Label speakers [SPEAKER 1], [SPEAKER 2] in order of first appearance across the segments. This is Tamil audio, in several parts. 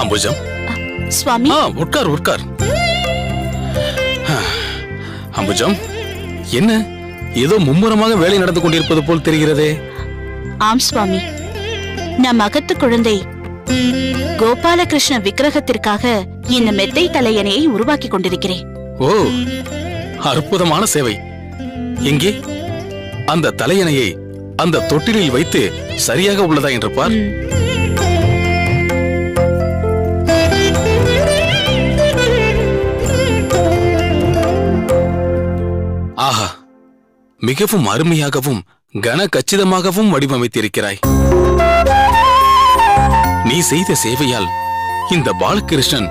[SPEAKER 1] அம்புஜம்.
[SPEAKER 2] சுவாமி.
[SPEAKER 1] உட்கார் உட்கார். அம்புஜம், என்ன ஏதோ மும்முரமாக வேலை நடந்து கொண்டிருப்பது போல் தெரிகிறதே.
[SPEAKER 2] ஆம் சுவாமி, நம் அகத்து குழந்தை கோபாலகிருஷ்ண விக்கிரகத்திற்காக இந்த மெத்தை தலையணையை உருவாக்கி கொண்டிருக்கிறேன்.
[SPEAKER 1] ஓ, அற்புதமான சேவை. எங்கே அந்த தலையணையை அந்த தொட்டிலில் வைத்து சரியாக உள்ளதா என்று பார். ஆஹா, மிகவும் அருமையாகவும் கன கச்சிதமாகவும் வடிவமைத்திருக்கிறாய். நீ செய்த சேவையால் இந்த பாலகிருஷ்ணன்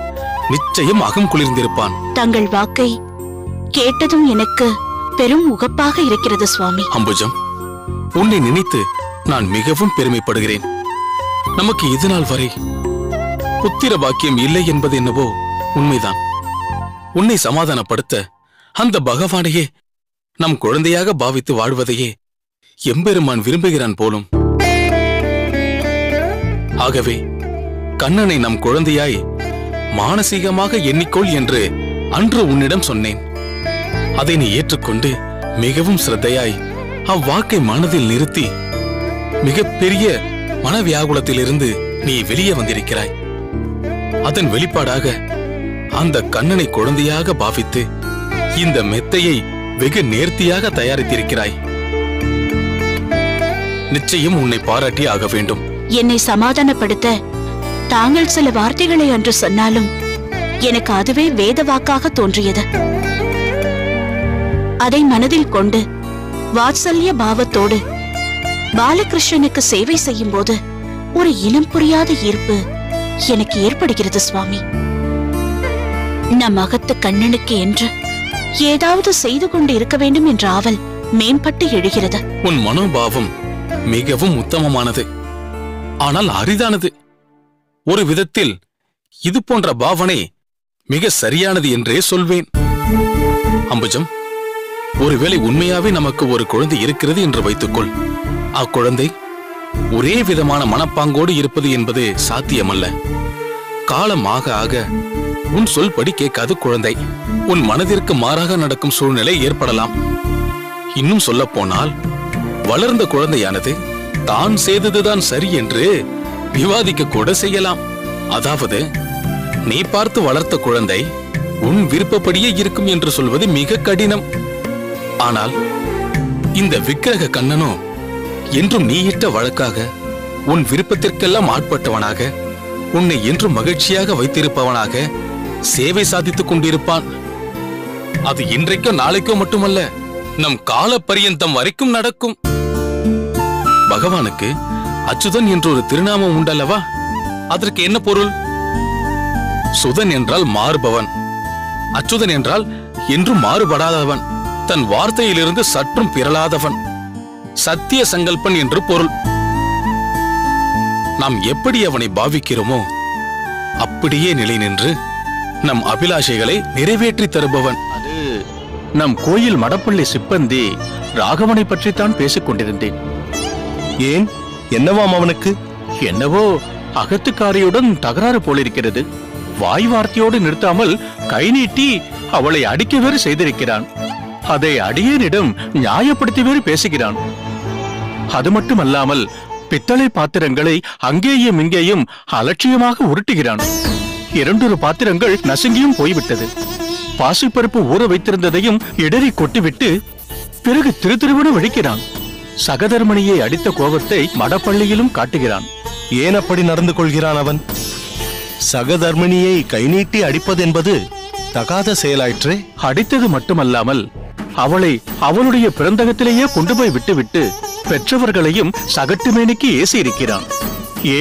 [SPEAKER 1] நிச்சயம் அகம் குளிர்ந்திருப்பான்.
[SPEAKER 2] தங்கள் வாக்கை கேட்டதும் எனக்கு பெரும் உகப்பாக இருக்கிறது சுவாமி.
[SPEAKER 1] அம்புஜம், உன்னை நினைத்து நான் மிகவும் பெருமைப்படுகிறேன். நமக்கு இதுநாள் வரை புத்திர பாக்கியம் இல்லை என்பது என்னவோ உண்மைதான். உன்னை சமாதானப்படுத்த அந்த பகவானையே நம் குழந்தையாக பாவித்து வாழ்வதையே எம்பெருமான் விரும்புகிறான் போலும். ஆகவே கண்ணனை நம் குழந்தையாய் மானசீகமாக எண்ணிக்கொள் என்று அன்று உன்னிடம் சொன்னேன். அதை நீ ஏற்றுக்கொண்டு மிகவும் சிரத்தையாய் அவ்வாக்கை மனதில் நிறுத்தி மிகப்பெரிய மனவியாகுலத்திலிருந்து நீ வெளியே வந்திருக்கிறாய். அதன் வெளிப்பாடாக அந்த கண்ணனை குழந்தையாக பாவித்து இந்த மெத்தையை வெகு நேர்த்தியாக தயாரித்திருக்கிறாய். நிச்சயம் உன்னை பாராட்டி ஆக வேண்டும்.
[SPEAKER 2] என்னை சமாதானப்படுத்த தாங்கள் சில வார்த்தைகளை அன்று சொன்னாலும் எனக்கு அதுவே வேத வாக்காக தோன்றியது. அதை மனதில் கொண்டு வாத்சல்ய பாவத்தோடு பாலகிருஷ்ணனுக்கு சேவை செய்யும் போது ஒரு இனம் புரியாத ஈர்ப்பு எனக்கு ஏற்படுகிறது சுவாமி. நம் அகத்து கண்ணனுக்கு என்று ஏதாவது செய்து கொண்டு இருக்க வேண்டும் என்ற ஆவல் மேம்பட்டு எழுகிறது.
[SPEAKER 1] உன் மனோபாவம் மிகவும் உத்தமமானது, ஆனால் அரிதானது. ஒரு விதத்தில் இது போன்ற பாவனை மிக சரியானது என்றே சொல்வேன். அம்புஜம், ஒருவேளை உண்மையாவே நமக்கு ஒரு குழந்தை இருக்கிறது என்று வைத்துக்கொள். அக்குழந்தை ஒரே விதமான மனப்பாங்கோடு இருப்பது என்பது சாத்தியமல்ல. காலம் ஆக ஆக உன் சொல்படி கேட்காத குழந்தை உன் மனதிற்கு மாறாக நடக்கும் சூழ்நிலை ஏற்படலாம். இன்னும் சொல்ல போனால் வளர்ந்த குழந்தையானது தான் செய்ததுதான் சரி என்று விவாதிக்க கூட செய்யலாம். அதாவது நீ பார்த்து வளர்த்த குழந்தை உன் விருப்பப்படியே இருக்கும் என்று சொல்வது மிக கடினம். ஆனால் இந்த விக்கிரக கண்ணனோ என்றும் நீ இட்ட வழக்காக உன் விருப்பத்திற்கெல்லாம் ஆட்பட்டவனாக, உன்னை என்றும் மகிழ்ச்சியாக வைத்திருப்பவனாக சேவை சாதித்துக் கொண்டிருப்பான். அது இன்றைக்கோ நாளைக்கோ மட்டுமல்ல, நம் கால பரியந்தம் வரைக்கும் நடக்கும். பகவானுக்கு அச்சுதன் என்ற ஒரு திருநாமம் உண்டல்லவா? அதற்கு என்ன பொருள்? சுதன் என்றால் மாறுபவன், அச்சுதன் என்றால் என்றும் மாறுபடாதவன், தன் வார்த்தையிலிருந்து சற்றும் பிறளாதவன், சத்திய சங்கல்பன் என்று பொருள். நாம் எப்படி அவனை பாவிக்கிறோமோ அப்படியே நிலை நின்று நம் அபிலாஷைகளை நிறைவேற்றி தருபவன்.
[SPEAKER 3] அது நம் கோயில் மடப்பள்ளி சிப்பந்தி ராகவனை பற்றித்தான் பேசிக் கொண்டிருந்தேன்.
[SPEAKER 4] ஏன், என்னவாம் அவனுக்கு?
[SPEAKER 3] என்னவோ அகத்துக்காரியுடன் தகராறு போலிருக்கிறது. வாய் வார்த்தையோடு நிறுத்தாமல் கை நீட்டி அவளை அடிக்க வேறு செய்திருக்கிறான். அதை அடியேனிடம் நியாயப்படுத்தி வேறு பேசுகிறான். அது மட்டுமல்லாமல் பித்தளை பாத்திரங்களை அங்கேயும் இங்கேயும் அலட்சியமாக உருட்டுகிறான். 2 பாத்திரங்கள் நசுங்கியும் போய்விட்டது. பாசிப்பருப்பு ஊற வைத்திருந்ததையும் இடறி கொட்டிவிட்டு பிறகு திருத்திருவன வழிக்கிறான். சகதர்மணியை அடித்த கோபத்தை மடப்பள்ளியிலும் காட்டுகிறான்.
[SPEAKER 4] ஏன் அப்படி நடந்து கொள்கிறான் அவன்? சகதர்மணியை கை நீட்டி அடிப்பது என்பது தகாத செயலாயிற்றே.
[SPEAKER 3] அடித்தது மட்டுமல்லாமல் அவளை அவளுடைய பிறந்தகத்திலேயே கொண்டு போய் விட்டுவிட்டு பெற்றவர்களையும் சகட்டுமேனிக்கு ஏசி இருக்கிறான்.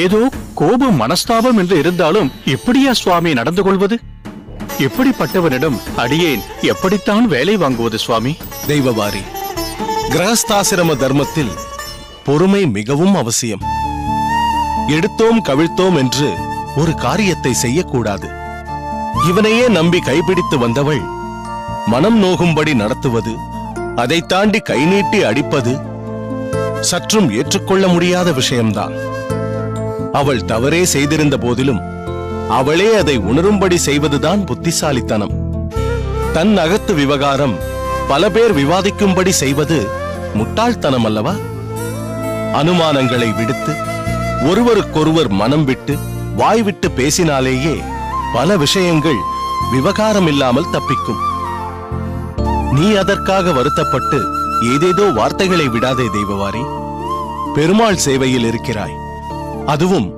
[SPEAKER 3] ஏதோ கோபம் மனஸ்தாபம் என்று இருந்தாலும் இப்படியா சுவாமி நடந்து கொள்வது? இப்படிப்பட்டவனிடம் அடியேன் எப்படித்தான் வேலை வாங்குவது சுவாமி?
[SPEAKER 4] தெய்வவாரி, கிரகஸ்தாசிரம தர்மத்தில் பொறுமை மிகவும் அவசியம். எடுத்தோம் கவிழ்த்தோம் என்று ஒரு காரியத்தை செய்யக்கூடாது. இவனையே நம்பி கைப்பிடித்து வந்தவள் மனம் நோகும்படி நடத்துவது, அதை தாண்டி கை நீட்டி அடிப்பது சற்றும் ஏற்றுக்கொள்ள முடியாத விஷயம்தான். அவள் தவறே செய்திருந்த போதிலும் அவளே அதை உணரும்படி செய்வதுதான் புத்திசாலித்தனம். தன் அகத்து விவகாரம் பல பேர் விவாதிக்கும்படி செய்வது முட்டாள்தனம் அல்லவா? அனுமானங்களை விடுத்து ஒருவருக்கொருவர் மனம் விட்டு வாய் விட்டு பேசினாலேயே பல விஷயங்கள் விவகாரம் இல்லாமல் தப்பிக்கும். நீ அதற்காக வருத்தப்பட்டு ஏதேதோ வார்த்தைகளை விடாதே தெய்வவாரி. பெருமாள் சேவையில் இருக்கிறாய். அதுவும்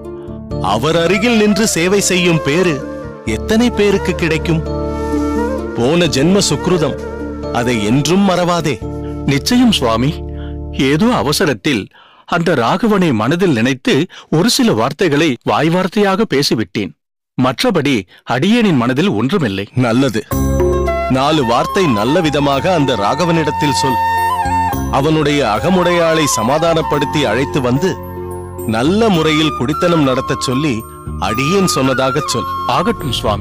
[SPEAKER 4] அவர் அருகில் நின்று சேவை செய்யும் பேரு எத்தனை பேருக்கு கிடைக்கும்? போன ஜென்ம சுக்ருதம், அதை என்றும் மறவாதே.
[SPEAKER 3] நிச்சயம் சுவாமி. ஏதோ அவசரத்தில் அந்த ராகவனை மனதில் நினைத்து ஒரு சில வார்த்தைகளை வாய் வார்த்தையாக பேசிவிட்டேன். மற்றபடி அடியேனின் மனதில் ஒன்றுமில்லை.
[SPEAKER 4] நல்லது. 4 வார்த்தை நல்ல விதமாக அந்த ராகவனிடத்தில் சொல். அவனுடைய அகமுடையாளை சமாதானப்படுத்தி அழைத்து வந்து நல்ல முறையில் குடித்தனம் நடத்தச் சொல்லி அடியேன் சொன்னதாகச் சொல்.
[SPEAKER 3] ஆகட்டும் சுவாமி.